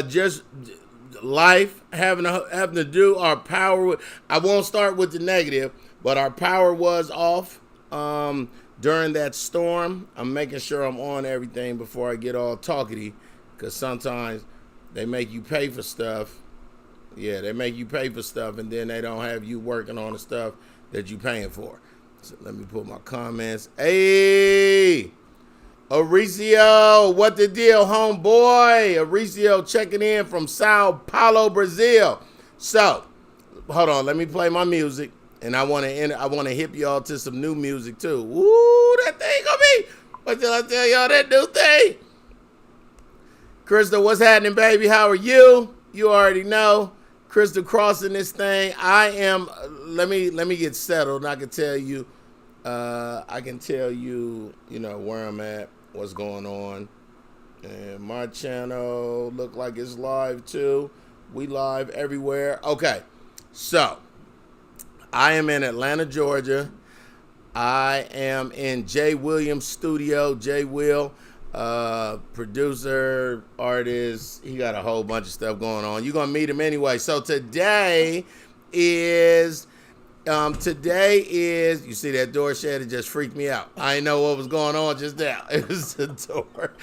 Just life having to do our power. I won't start with the negative, but our power was off during that storm. I'm making sure I'm on everything before I get all talkity, because sometimes they make you pay for stuff. Yeah, they make you pay for stuff, and then they don't have you working on the stuff that you paying for. So let me put my comments. Hey, Mauricio, what the deal, homeboy? Mauricio checking in from Sao Paulo, Brazil. So, hold on, let me play my music, and I want to hip y'all to some new music too. Woo, that thing gonna be. What did I tell y'all, that new thing? Crystal, what's happening, baby? How are you? You already know. Crystal crossing this thing. I am. Let me get settled. And I can tell you. You know, where I'm at, what's going on. And my channel look like it's live too. We live everywhere. Okay, so I am in Atlanta, Georgia. I am in Jay Williams' studio. Jay Will, producer, artist. He got a whole bunch of stuff going on. You're gonna meet him anyway. So today is. You see that door shut? It just freaked me out. I didn't know what was going on just now. It was the door.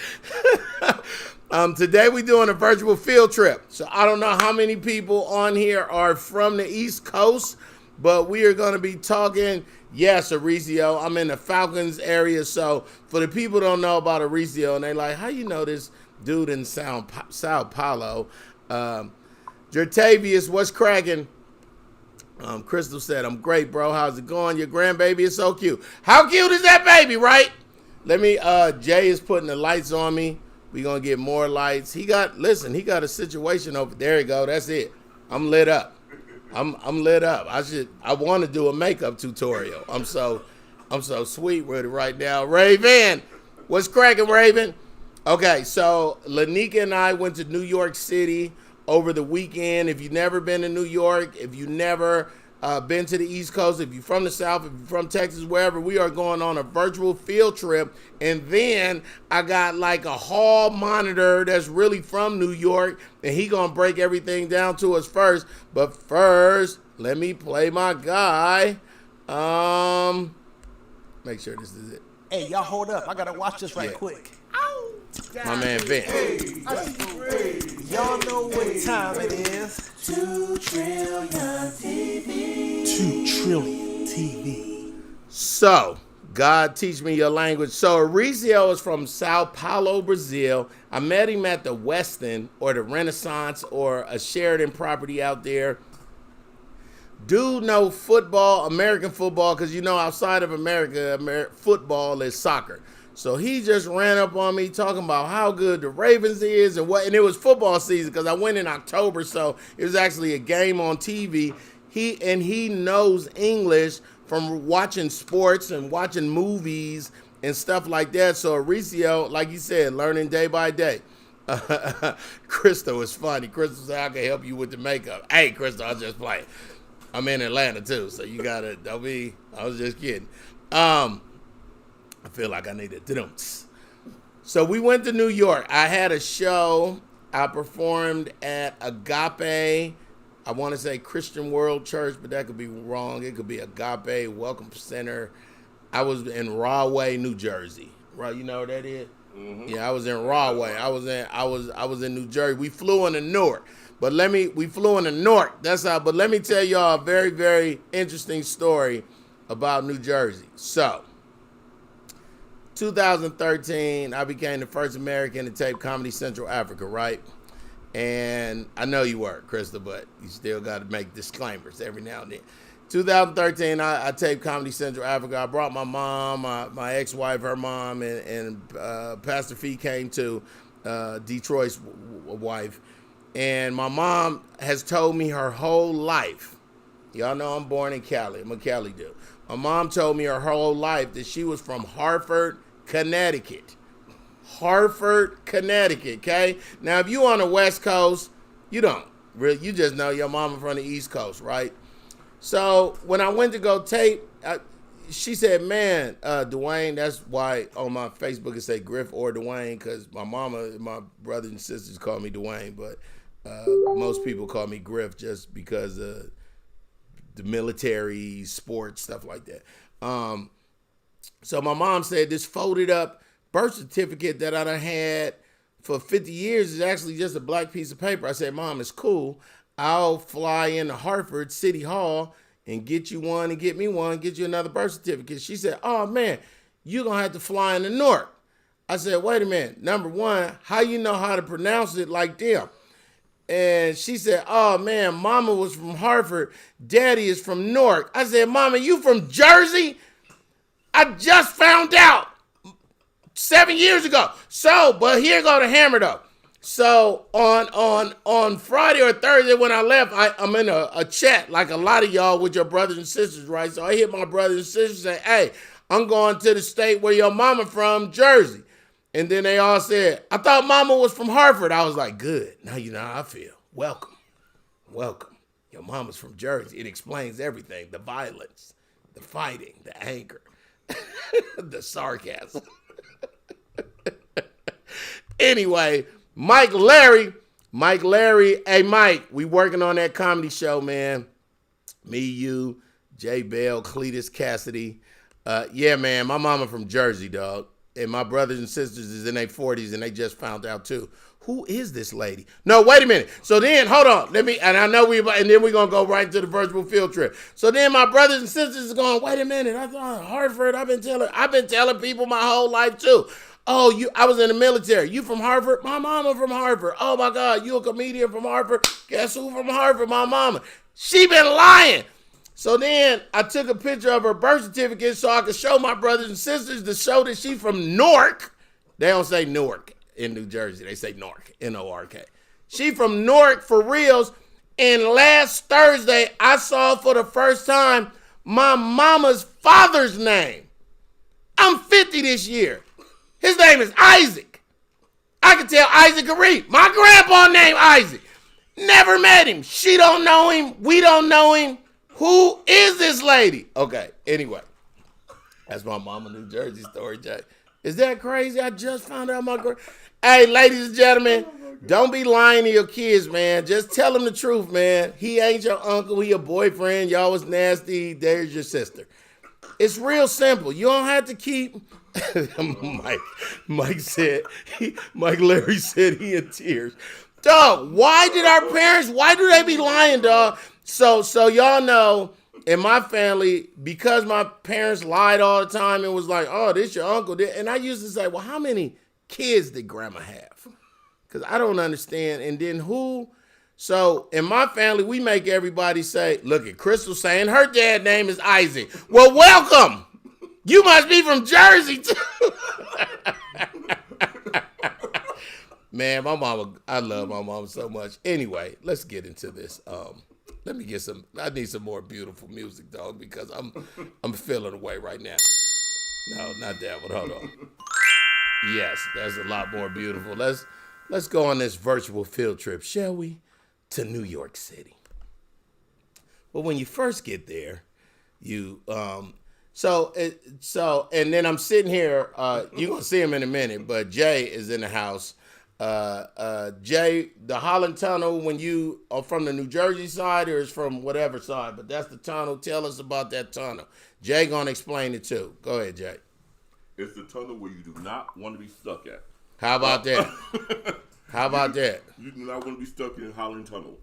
Today we're doing a virtual field trip. So I don't know how many people on here are from the East Coast, but we are going to be talking. Yes, Mauricio, I'm in the Falcons area. So for the people who don't know about Mauricio, and they like, how you know this dude in Sao Paulo? Jertavius, what's cracking? Crystal said, I'm great, bro. How's it going? Your grandbaby is so cute. How cute is that baby, right? Let me, Jay is putting the lights on me. We're going to get more lights. He got a situation over there. You go. That's it. I'm lit up. I'm lit up. I want to do a makeup tutorial. I'm so sweet with it right now. Raven, what's cracking, Raven? Okay, so Lanika and I went to New York City over the weekend. If you've never been to New York, if you've never been to the East Coast, if you're from the South, if you're from Texas, wherever, we are going on a virtual field trip. And then I got like a hall monitor that's really from New York, and he gonna break everything down to us first. But first, let me play my guy. Make sure this is it. Hey, y'all hold up. I gotta watch this right quick. My man Vince. Y'all know what time it is. 2 trillion TV. 2 trillion TV. So, God teach me your language. So, Mauricio is from Sao Paulo, Brazil. I met him at the Westin or the Renaissance or a Sheridan property out there. Dude know football, American football, because you know outside of America, football is soccer. So he just ran up on me talking about how good the Ravens is and it was football season because I went in October, so it was actually a game on TV. He knows English from watching sports and watching movies and stuff like that. So Mauricio, like you said, learning day by day. Crystal is funny. Crystal said, I can help you with the makeup. Hey, Crystal, I was just playing. I'm in Atlanta too, so you gotta, don't be, I was just kidding. I feel like I need a drum. So we went to New York. I had a show. I performed at Agape. I want to say Christian World Church, but that could be wrong. It could be Agape Welcome Center. I was in Rahway, New Jersey. Right, you know where that is? Mm-hmm. Yeah, I was in Rahway. I was in New Jersey. We flew in the Newark. But we flew in the Newark. That's how. But let me tell y'all a very, very interesting story about New Jersey. So, 2013, I became the first American to tape Comedy Central Africa, right? And I know you were, Krista, but you still got to make disclaimers every now and then. 2013, I taped Comedy Central Africa. I brought my mom, my ex-wife, her mom, and Pastor Fee came to, Detroit's wife. And my mom has told me her whole life. Y'all know I'm born in Cali. I'm a Cali dude. My mom told me her whole life that she was from Hartford, Connecticut. Hartford, Connecticut, okay? Now, if you on the West Coast, you don't. Really, you just know your mama from the East Coast, right? So, when I went to go tape, she said, man, Dwayne, that's why on my Facebook it say Griff or Dwayne, because my mama and my brothers and sisters call me Dwayne, but most people call me Griff just because of the military, sports, stuff like that. So my mom said this folded up birth certificate that I done had for 50 years is actually just a black piece of paper. I said, Mom, it's cool. I'll fly into Hartford City Hall and get you one and get me one, get you another birth certificate. She said, oh, man, you're going to have to fly into Newark. I said, wait a minute. Number one, how you know how to pronounce it like them? And she said, oh, man, Mama was from Hartford. Daddy is from Newark. I said, Mama, you from Jersey? I just found out 7 years ago. So, but here go the hammer, though. So on Friday or Thursday when I left, I'm in a chat like a lot of y'all with your brothers and sisters, right? So I hit my brothers and sisters and say, hey, I'm going to the state where your mama from, Jersey. And then they all said, I thought mama was from Hartford. I was like, good. Now you know how I feel. Welcome. Welcome. Your mama's from Jersey. It explains everything. The violence, the fighting, the anger, the sarcasm. Anyway, Mike Larry, hey Mike, we working on that comedy show, man. Me, you, Jay Bell, Cletus Cassidy. Yeah, man, my mama from Jersey, dog. And my brothers and sisters is in their 40s and they just found out too. Who is this lady? No, wait a minute. So then, hold on. And then we're going to go right into the virtual field trip. So then my brothers and sisters are going, wait a minute. I thought Hartford, I've been telling people my whole life too. Oh, I was in the military. You from Hartford? My mama from Hartford. Oh my God, you a comedian from Hartford? Guess who from Hartford? My mama. She been lying. So then I took a picture of her birth certificate so I could show my brothers and sisters to show that she from Newark. They don't say Newark in New Jersey. They say Newark, N-O-R-K. She from Newark for reals. And last Thursday, I saw for the first time my mama's father's name. I'm 50 this year. His name is Isaac. I can tell Isaac can read. My grandpa named Isaac. Never met him. She don't know him. We don't know him. Who is this lady? Okay, anyway. That's my mama New Jersey story, Jay. Is that crazy? I just found out Hey, ladies and gentlemen, don't be lying to your kids, man. Just tell them the truth, man. He ain't your uncle. He your boyfriend. Y'all was nasty. There's your sister. It's real simple. You don't have to keep... Mike Larry said he in tears. Dog, why do they be lying, dog? So y'all know, in my family, because my parents lied all the time and was like, oh, this your uncle. And I used to say, well, how many kids did grandma have? Because I don't understand. And then who? So in my family, we make everybody say, look at Crystal saying her dad's name is Isaac. Well, welcome. You must be from Jersey, too. Man, I love my mama so much. Anyway, let's get into this. I need some more beautiful music, dog, because I'm feeling away right now. No, not that one. Hold on. Yes, that's a lot more beautiful. Let's go on this virtual field trip, shall we? To New York City. Well, when you first get there, and then I'm sitting here, you're going to see him in a minute, but Jay is in the house. Jay, the Holland Tunnel, when you are from the New Jersey side or is from whatever side, but that's the tunnel. Tell us about that tunnel. Jay going to explain it too. Go ahead, Jay. It's the tunnel where you do not want to be stuck at. How about that? How about that? You do not want to be stuck in Holland Tunnel.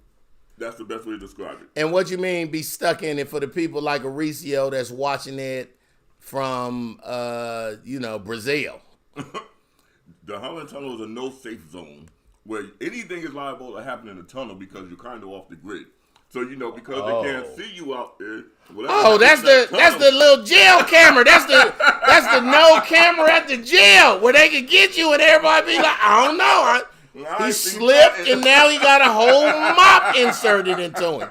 That's the best way to describe it. And what you mean be stuck in it for the people like Mauricio that's watching it from, Brazil? The Holland Tunnel is a no-safe zone where anything is liable to happen in the tunnel because you're kind of off the grid. So, because they can't see you out there. That's the little jail camera. That's the no camera at the jail where they can get you and everybody be like, I don't know. He slipped and now he got a whole mop inserted into him.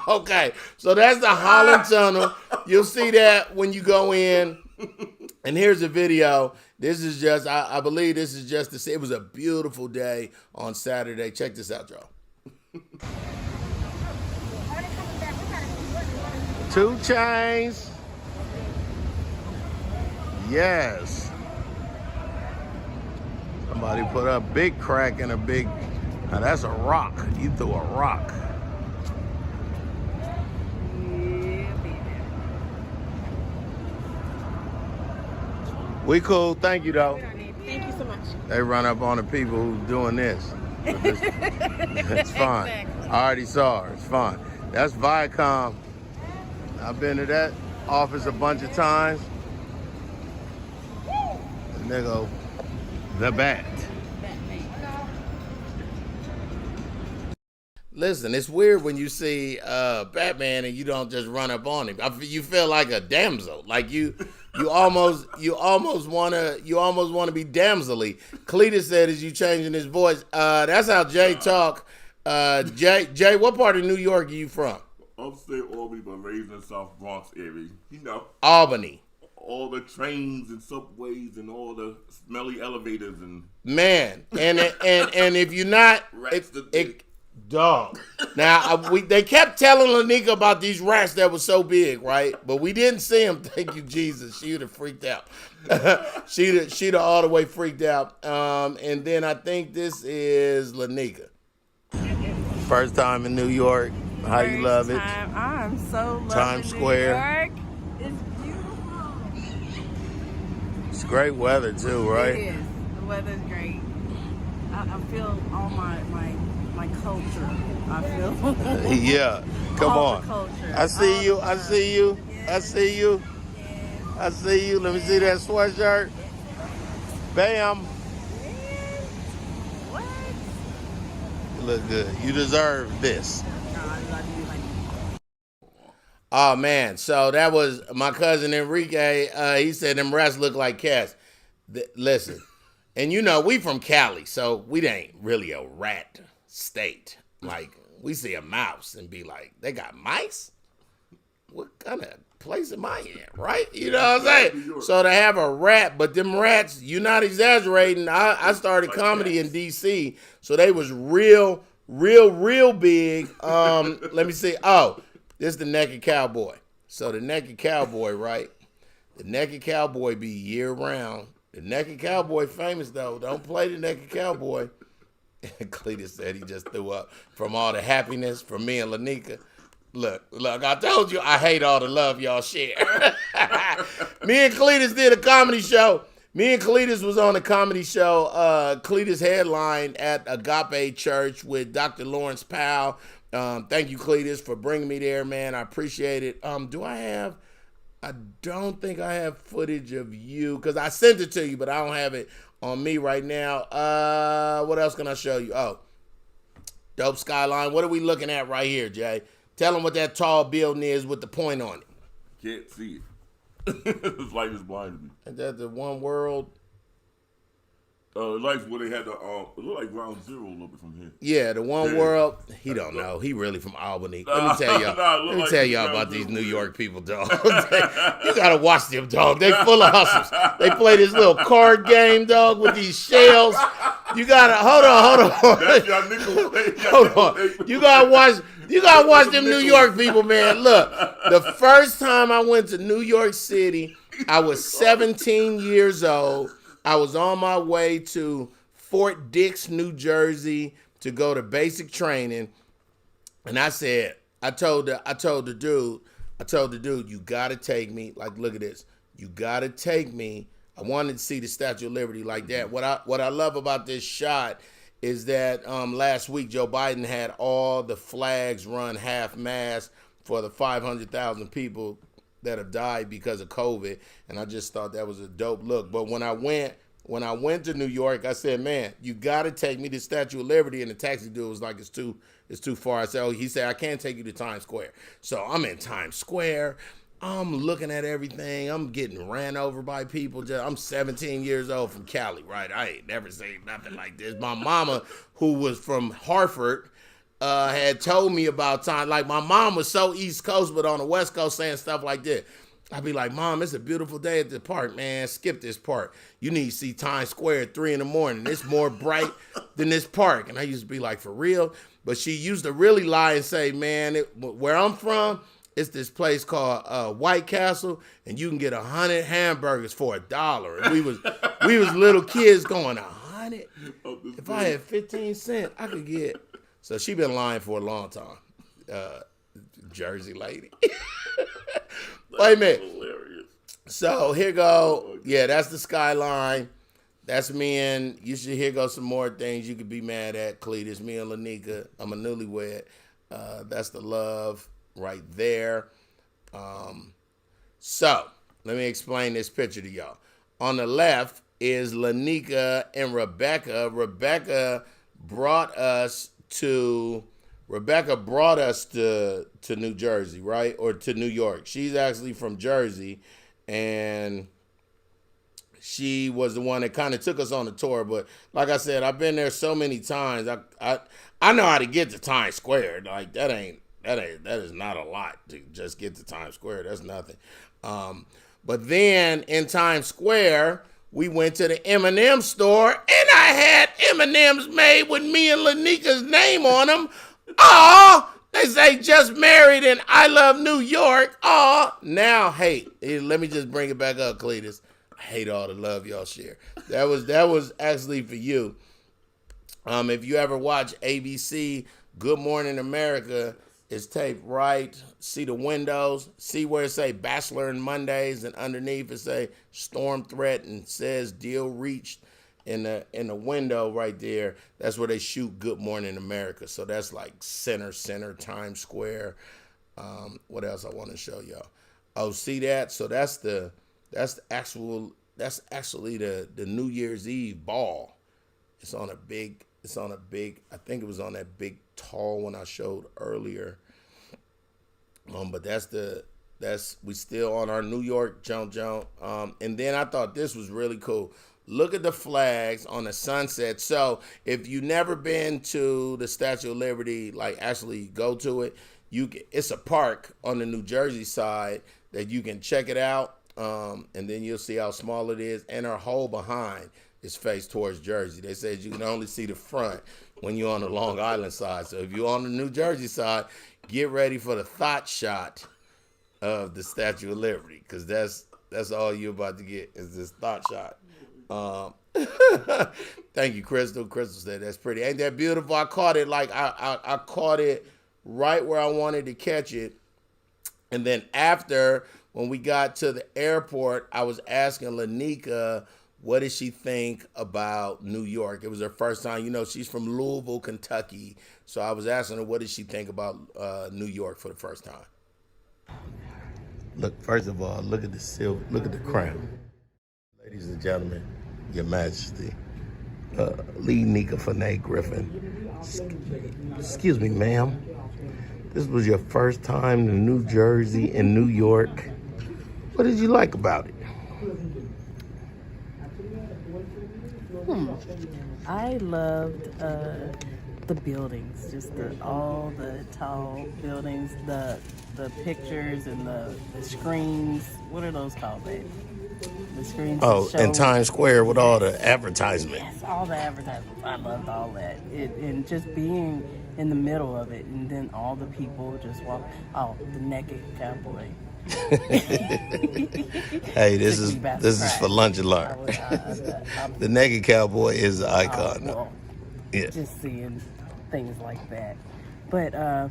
Okay, so that's the Holland Tunnel. You'll see that when you go in. And here's a video. This is just, I believe this is just to see. It was a beautiful day on Saturday. Check this out, y'all. 2 Chainz. Yes. Somebody put a big crack in a big. Now that's a rock. You threw a rock. We cool. Thank you, though. Thank you so much. They run up on the people who's doing this. It's fine. Exactly. I already saw her. It's fine. That's Viacom. I've been to that office a bunch of times. And they go, the bat. Listen, it's weird when you see Batman and you don't just run up on him. You feel like a damsel, like you almost want to be damselly. Cletus said, "Is you changing his voice?" That's how Jay talk. Jay, what part of New York are you from? Upstate Albany, but raised in South Bronx area. You know, Albany. All the trains and subways and all the smelly elevators and Man, and if you're not, dog. Now they kept telling Lanika about these rats that were so big, right? But we didn't see them. Thank you, Jesus. She'd have freaked out. she'd have all the way freaked out. And then I think this is Lanika. First time in New York. How you love it? I'm so loving Times Square. New York. It's beautiful. It's great weather too, right? It is. The weather's great. I feel all my culture. I feel Yeah. Come all on. the culture. I see all you. the I love. see you. Yes. I see you. Yes. I see you. Let me see that sweatshirt. Bam. What? You look good. You deserve this. No, I love you like Oh man, so that was my cousin Enrique. He said them rats look like cats. Listen, and you know we from Cali, so we ain't really a rat state. Like we see a mouse and be like, they got mice? What kind of place am I in, right? You know what I'm saying? So to have a rat, but them rats, you're not exaggerating. I started comedy in D.C., so they was real big. Let me see. Oh, this is the Naked Cowboy. So the Naked Cowboy, right? The Naked Cowboy be year round. The Naked Cowboy famous though. Don't play the Naked Cowboy. Cletus said he just threw up from all the happiness from me and Lanika. Look, I told you I hate all the love y'all share. Me and Cletus did a comedy show. Me and Cletus was on a comedy show. Cletus headlined at Agape Church with Dr. Lawrence Powell. Thank you, Cletus, for bringing me there, man. I appreciate it. I don't think I have footage of you because I sent it to you, but I don't have it on me right now. What else can I show you? Oh, dope skyline. What are we looking at right here, Jay? Tell them what that tall building is with the point on it. can't see it. This light is blinding me. And that the one world. The lights where they had the it looked like ground zero a little bit from here. Yeah, the one world. He don't know. He really from Albany. Let me tell y'all. Let me tell y'all about these New York people, dog. You gotta watch them, dog. They full of hustles. They play this little card game, dog, with these shells. You gotta hold on. That's y'all nickel. Hold on. You gotta watch them New York people, man. Look, the first time I went to New York City, I was 17 years old. I was on my way to Fort Dix, New Jersey to go to basic training. And I said, I told the dude, you gotta take me. Like, look at this. You gotta take me. I wanted to see the Statue of Liberty like that. What I love about this shot is that last week Joe Biden had all the flags run half-mast for the 500,000 people that have died because of COVID, and I just thought that was a dope look. But when I went to New York, I said, man, you got to take me to Statue of Liberty, and the taxi dude was like, it's too far. I said, he said, I can't take you to Times Square. So I'm in Times Square. I'm looking at everything. I'm getting ran over by people. I'm 17 years old from Cali, right? I ain't never seen nothing like this. My mama, who was from Hartford, had told me about time. Like, my mom was so East Coast, but on the West Coast saying stuff like this. I'd be like, Mom, it's a beautiful day at the park, man. Skip this park. You need to see Times Square at 3 a.m. It's more bright than this park. And I used to be like, for real? But she used to really lie and say, man, where I'm from, It's this place called White Castle, and you can get 100 hamburgers for $1. And we was little kids going 100. If I had 15 cents, I could get. So she been lying for a long time. Jersey lady. Wait a minute. Hilarious. So here go. Yeah, that's the skyline. That's me and you should here go some more things you could be mad at, Cletus. Me and Lanika. I'm a newlywed. That's the love right there. So let me explain this picture to y'all. On the left is Lanika and Rebecca. Rebecca brought us to New Jersey, right? Or to New York. She's actually from Jersey, and she was the one that kind of took us on the tour. But like I said, I've been there so many times. I know how to get to Times Square. Like that is not a lot to just get to Times Square. That's nothing. But then in Times Square, we went to the M&M store, and I had M&Ms made with me and Lanika's name on them. Oh, they say just married and I love New York. Oh, now hate. Let me just bring it back up, Cletus. I hate all the love y'all share. That was actually for you. If you ever watch ABC, Good Morning America is taped right. See the windows. See where it say Bachelor and Mondays, and underneath it say storm threat and says deal reached in the window right there. That's where they shoot Good Morning America. So that's like center Times Square. What else I want to show y'all? Oh, see that? So that's actually the New Year's Eve ball. It's on a big, I think it was on that big tall one I showed earlier. But we still on our New York jump. And then I thought this was really cool. Look at the flags on the sunset. So if you never been to the Statue of Liberty, like actually go to it, it's a park on the New Jersey side that you can check it out. And then you'll see how small it is. And our whole behind is faced towards Jersey. They said you can only see the front when you're on the Long Island side. So if you're on the New Jersey side, get ready for the thought shot of the Statue of Liberty, because that's all you're about to get is this thought shot. Thank you, Crystal. Crystal said that's pretty. Ain't that beautiful? I caught it like I caught it right where I wanted to catch it. And then after, when we got to the airport, I was asking Lanika, what did she think about New York? It was her first time. You know, she's from Louisville, Kentucky. So I was asking her, what did she think about New York for the first time? Look, first of all, look at the silver. Look at the crown. Ladies and gentlemen, Your Majesty, Lee Nika Fanae Griffin. Excuse me, ma'am. This was your first time in New Jersey and New York. What did you like about it? I loved the buildings, just all the tall buildings, the pictures and the screens. What are those called, babe? The screens. Oh, in Times Square with all the advertisement. Yes, all the advertisements. I loved all that. And just being in the middle of it, and then all the people just walk. Oh, the Naked Cowboy. Hey, this is for lunch and learn. The Naked Cowboy is the icon. Well, yeah. Just seeing things like that. But I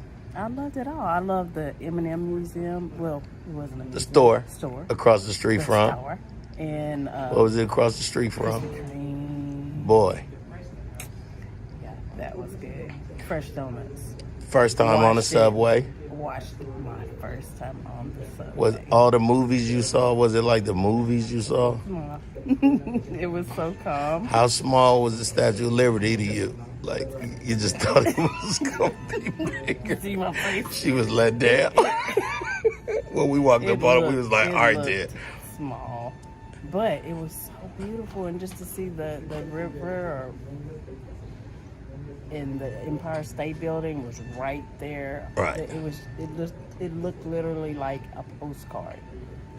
loved it all. I loved the M&M Museum. Well, it wasn't a museum. The store. Store. Across the street from. Store. And what was it across the street from? Krispy Boy. Yeah, that was good. Fresh donuts. First time on the subway. Watched my first time on the subway. Was all the movies you saw, was it like the movies you saw? It was so calm. How small was the Statue of Liberty to you? Like, you just thought it was going to be bigger. See my face? She was let down. When we walked up on it, we was like, all right, then. Small. But it was so beautiful. And just to see the river and the Empire State Building was right there. Right. It looked literally like a postcard.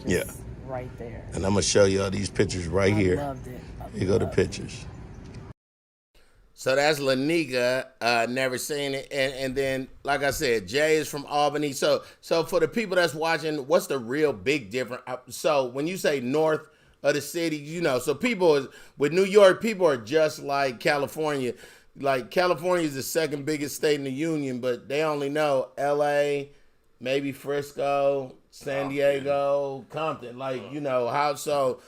Just right there. And I'm going to show you all these pictures right here. I loved it. Here go the pictures. So that's Lanika. Never seen it. And then, like I said, Jay is from Albany. So for the people that's watching, what's the real big difference? So when you say north of the city, you know, so people with New York, people are just like California. Like California is the second biggest state in the union, but they only know L.A., maybe Frisco, San Diego, Compton. Like, you know, how so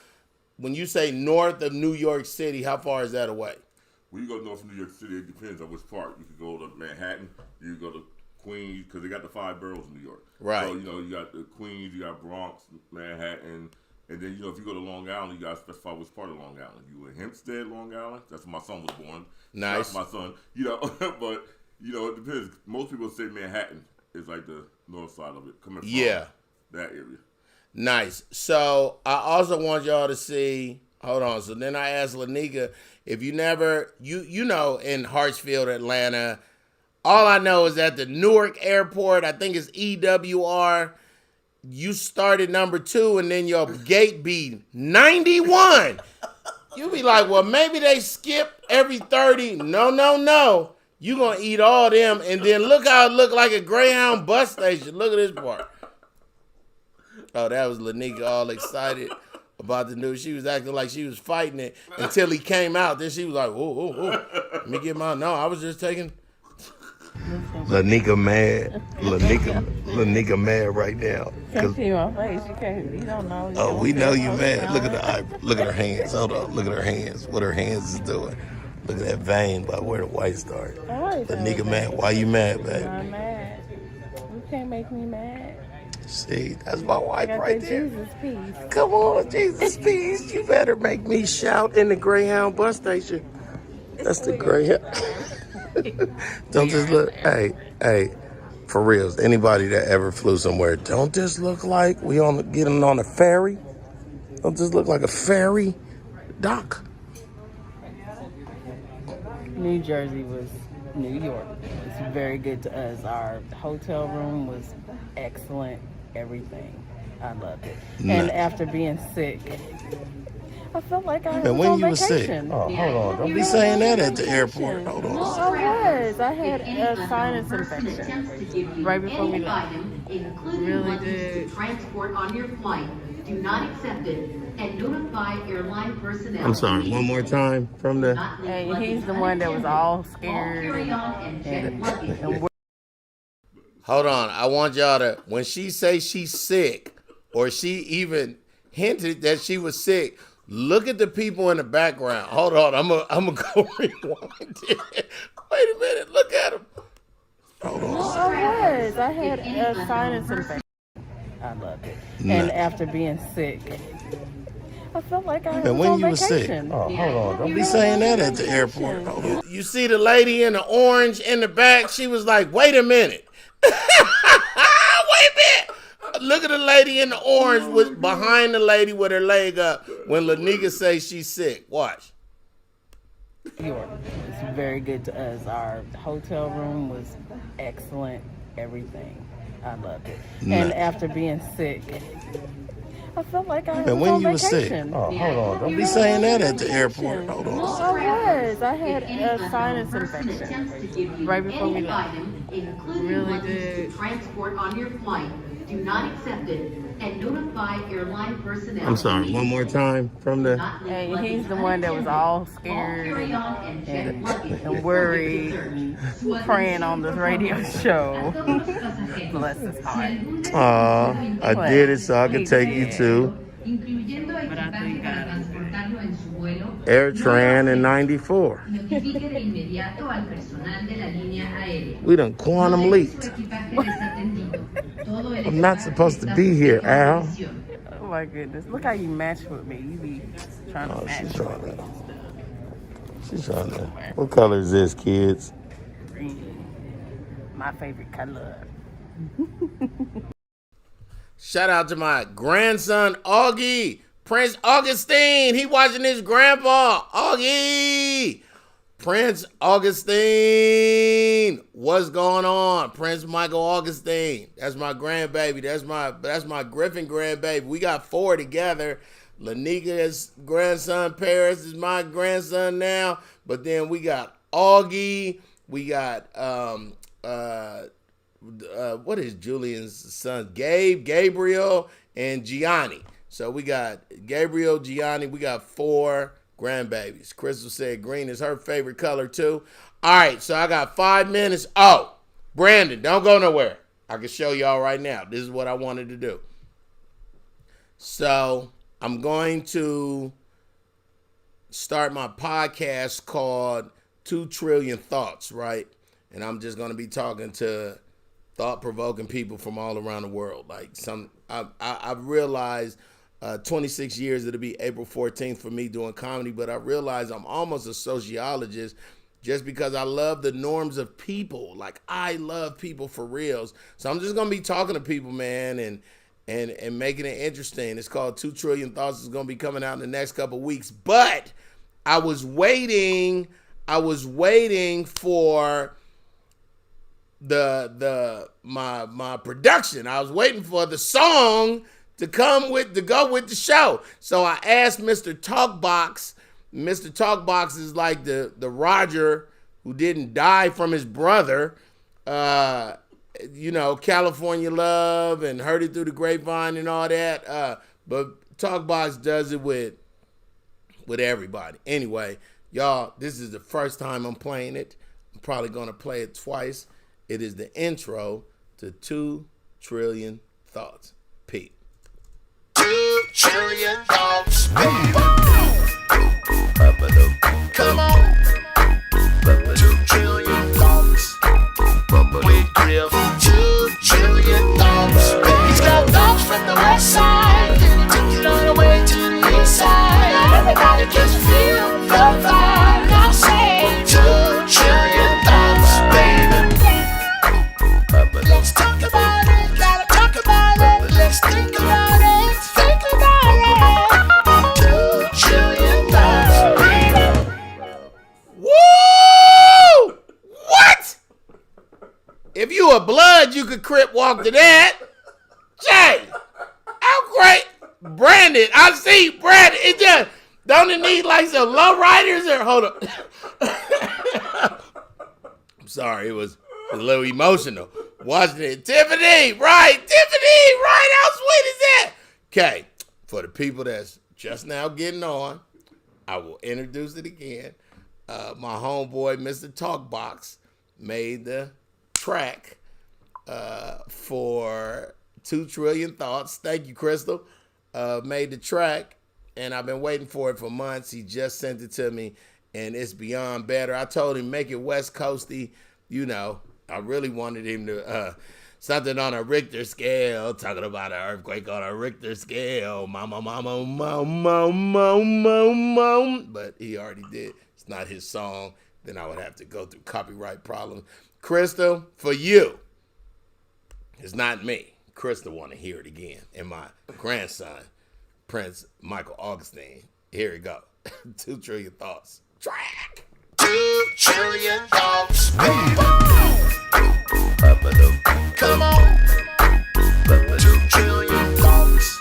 when you say north of New York City, how far is that away? When you go north of New York City, it depends on which part. You could go to Manhattan, you go to Queens, because they got the 5 boroughs in New York. Right. So, you know, you got the Queens, you got Bronx, Manhattan, and then, you know, if you go to Long Island, you got to specify which part of Long Island. You in Hempstead, Long Island? That's where my son was born. Nice. That's my son. You know, but, you know, it depends. Most people say Manhattan is like the north side of it, coming from that area. Nice. So I also want y'all to see, hold on. So then I asked Lanika, if you never, you know, in Hartsfield, Atlanta, all I know is at the Newark Airport, I think it's EWR, you started number 2 and then your gate be 91. You be like, well, maybe they skip every 30. No. You gonna eat all them, and then look how it look like a Greyhound bus station. Look at this part. Oh, that was Lanika all excited about the news. She was acting like she was fighting it until he came out. Then she was like, whoa. Let me get my, no, I was just taking. Lanika mad. Lanika mad right now. Can't see my face. You don't know. Oh, we know you mad. Look at the eye. Look at her hands. Hold on. Look at her hands. What her hands is doing. Look at that vein by where the white started. Lanika mad. Why you mad, babe? I'm mad. You can't make me mad. See, that's my wife right there. Jesus peace. Come on, Jesus peace. You better make me shout in the Greyhound bus station. That's the Greyhound. Don't just look. Hey, for reals. Anybody that ever flew somewhere, don't just look like we getting on a ferry. Don't just look like a ferry dock. New Jersey was New York. It was very good to us. Our hotel room was excellent. Everything. I loved it. Nice. And after being sick, I felt like I was And when on you were sick, vacation. oh, hold on. Don't be saying that at the airport. Hold on. I was. I had a sinus infection right before we left. Really did. Transport on your flight. Do not accept it and notify airline personnel. I'm sorry. One more time from the. And he's the one that was all scared. And Hold on. I want y'all to, when she say she's sick, or she even hinted that she was sick, look at the people in the background. Hold on. I'm gonna go rewind it. Wait a minute. Look at them. Hold on. I was. I had a sinus infection. I loved it. And after being sick, I felt like I was And when on you were sick, vacation. oh, hold on. Don't be saying that at the airport. Hold on. You see the lady in the orange in the back? She was like, wait a minute. Wait a minute. Look at the lady in the orange with behind the lady with her leg up when Lanika says she's sick. Watch. New York. It's very good to us. Our hotel room was excellent. Everything. I loved it. Nice. And after being sick, I felt like I was And when on you were sick, vacation. oh, hold on. Don't be saying that at the airport. Hold on. I was. I had a sinus infection right before we left. Really did. Transport on your flight. Do not accept it and notify airline personnel. I'm sorry. One more time from the. And he's the one that was all scared and worried and praying on this radio show. Bless his heart. I did it so I could take you to But I think AirTran in 94. We done quantum leaped. I'm not supposed to be here, Al. Oh my goodness. Look how you match with me. You be trying to match She's with trying me. to. She's trying to. What color is this, kids? Green. My favorite color. Shout out to my grandson, Augie. Prince Augustine. He watching his grandpa. Augie. Prince Augustine. What's going on? Prince Michael Augustine. That's my grandbaby. That's my Griffin grandbaby. We got 4 together. Lanika's grandson, Paris, is my grandson now. But then we got Augie. We got what is Julian's son? Gabriel, and Gianni. So we got Gabriel, Gianni. We got 4 grandbabies. Crystal said green is her favorite color too. All right, so I got 5 minutes. Oh, Brandon, don't go nowhere. I can show y'all right now. This is what I wanted to do. So I'm going to start my podcast called 2 Trillion Thoughts, right? And I'm just going to be talking to thought-provoking people from all around the world. Like I've realized 26 years, it'll be April 14th for me doing comedy, but I realize I'm almost a sociologist just because I love the norms of people. Like I love people for reals. So I'm just going to be talking to people, man, and making it interesting. It's called 2 Trillion Thoughts. It's going to be coming out in the next couple weeks. But I was waiting for my production. I was waiting for the song to go with the show. So I asked Mr. Talkbox. Mr. Talkbox is like the Roger who didn't die from his brother. California Love and Heard It Through the Grapevine and all that. But Talkbox does it with everybody. Anyway, y'all, this is the first time I'm playing it. I'm probably gonna play it twice. It is the intro to 2 Trillion Thoughts. Pete. 2 trillion thoughts. Come on. 2 trillion thoughts. With GRIFF. 2 trillion thoughts. He's got thoughts from the west side. And he took it all the way to the east side. Everybody just feel the vibe. Now say 2 trillion thoughts, baby. Let's talk about it. Gotta talk about it. Let's think about it. Think about it. 2 trillion thoughts, baby. Woo! What? If you a blood, you could crip walk to that. Jay, how great. Brandon, I see Brandon. It just, don't it need like some low riders or hold up. I'm sorry, it was a little emotional. Watching it. Tiffany, right? How sweet is that? Okay, for the people that's just now getting on, I will introduce it again. My homeboy, Mr. Talkbox, made the track for 2 Trillion Thoughts. Thank you, Crystal. Made the track, and I've been waiting for it for months. He just sent it to me, and it's beyond better. I told him, make it West Coasty. I really wanted him to, something on a Richter scale, talking about an earthquake on a Richter scale. Mama, but he already did. It's not his song. Then I would have to go through copyright problems. Crystal, for you, it's not me. Crystal want to hear it again. And my grandson, Prince Michael Augustine. Here we go. 2 Trillion Thoughts. Track. 2 trillion thoughts. Come on. 2 trillion thoughts.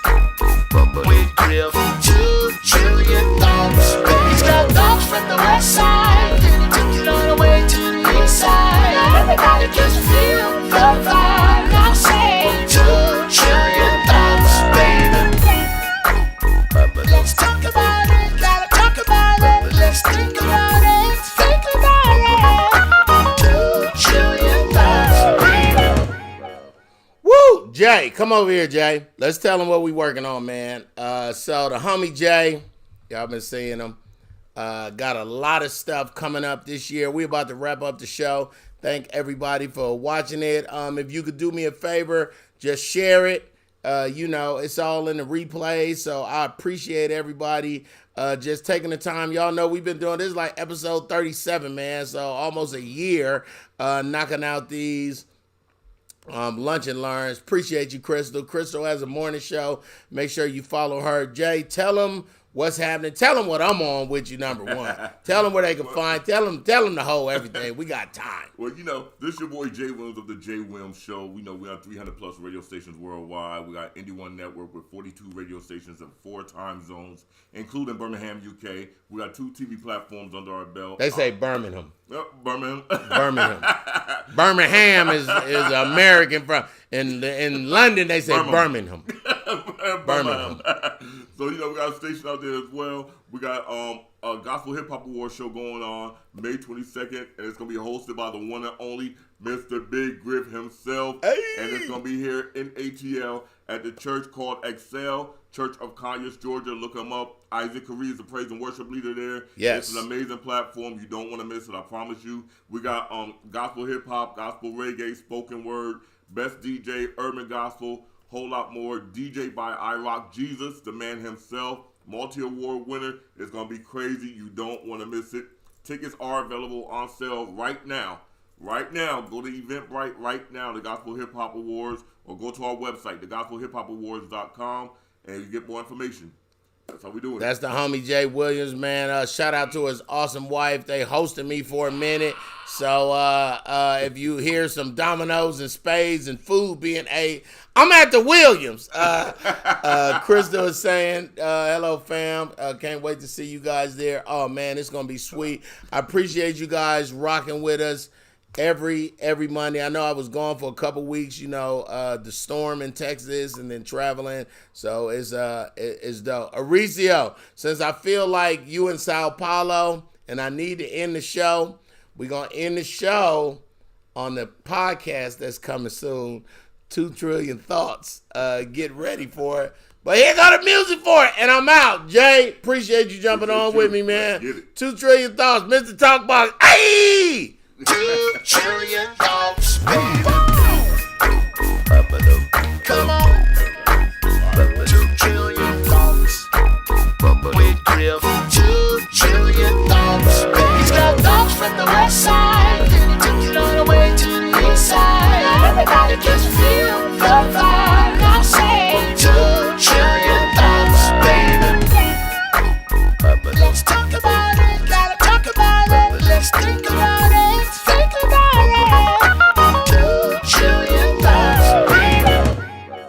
With GRIFF. 2 trillion thoughts. He's got thoughts from the west side. And he took it all the way to the east side. Everybody just feel the vibe. Now say 2 trillion thoughts, baby. Let's talk about it. Gotta talk about it. Let's think about it. Think about it. 2 trillion thoughts, baby. Woo! Jay, come over here, Jay. Let's tell him what we working on, man. So the homie Jay, y'all been seeing him. Got a lot of stuff coming up this year. We're about to wrap up the show. Thank everybody for watching it. If you could do me a favor, just share it. It's all in the replay, so I appreciate everybody just taking the time. Y'all know we've been doing this like episode 37, man, so almost a year knocking out these lunch and learns. Appreciate you, Crystal. Crystal has a morning show. Make sure you follow her. Jay, tell them what's happening. Tell them what I'm on with you, number one. Tell them where they can find. Tell them the whole everything. We got time. Well, this your boy Jay Williams of the Jay Williams Show. We know we have 300 plus radio stations worldwide. We got Indie One Network with 42 radio stations in 4 time zones, including Birmingham, UK. We got 2 TV platforms under our belt. They say Birmingham. Birmingham. Birmingham is American. In London, they say Birmingham. Birmingham. So, we got a station out there as well. We got a Gospel Hip Hop Award show going on May 22nd, and it's going to be hosted by the one and only Mr. Big Griff himself. Hey. And it's going to be here in ATL at the church called Excel, Church of Conyers, Georgia. Look him up. Isaac Curry is the praise and worship leader there. Yes. It's an amazing platform. You don't want to miss it, I promise you. We got gospel hip hop, gospel reggae, spoken word, best DJ, urban gospel, whole lot more. DJ by iRock Jesus, the man himself, multi-award winner. It's going to be crazy. You don't want to miss it. Tickets are available on sale right now. Right now, go to Eventbrite right now, the Gospel Hip Hop Awards, or go to our website, thegospelhiphopawards.com, and you get more information. That's how we do it. That's the homie Jay Williams, man. Shout out to his awesome wife. They hosted me for a minute. So if you hear some dominoes and spades and food being ate, I'm at the Williams. Krista is saying, hello, fam. Can't wait to see you guys there. Oh, man, it's going to be sweet. I appreciate you guys rocking with us every Monday. I know I was gone for a couple weeks, the storm in Texas and then traveling. So it's dope. Aricio, since I feel like you in Sao Paulo and I need to end the show, we're going to end the show on the podcast that's coming soon, 2 Trillion Thoughts. Get ready for it. But here go the music for it, and I'm out. Jay, appreciate you jumping on with me, man. 2 Trillion Thoughts, Mr. Talkbox. Hey! 2 trillion thoughts. Come on. 2 trillion thoughts. With Griff. 2 trillion thoughts. He's got thoughts from the west side. Took it all the way to the east side. Everybody just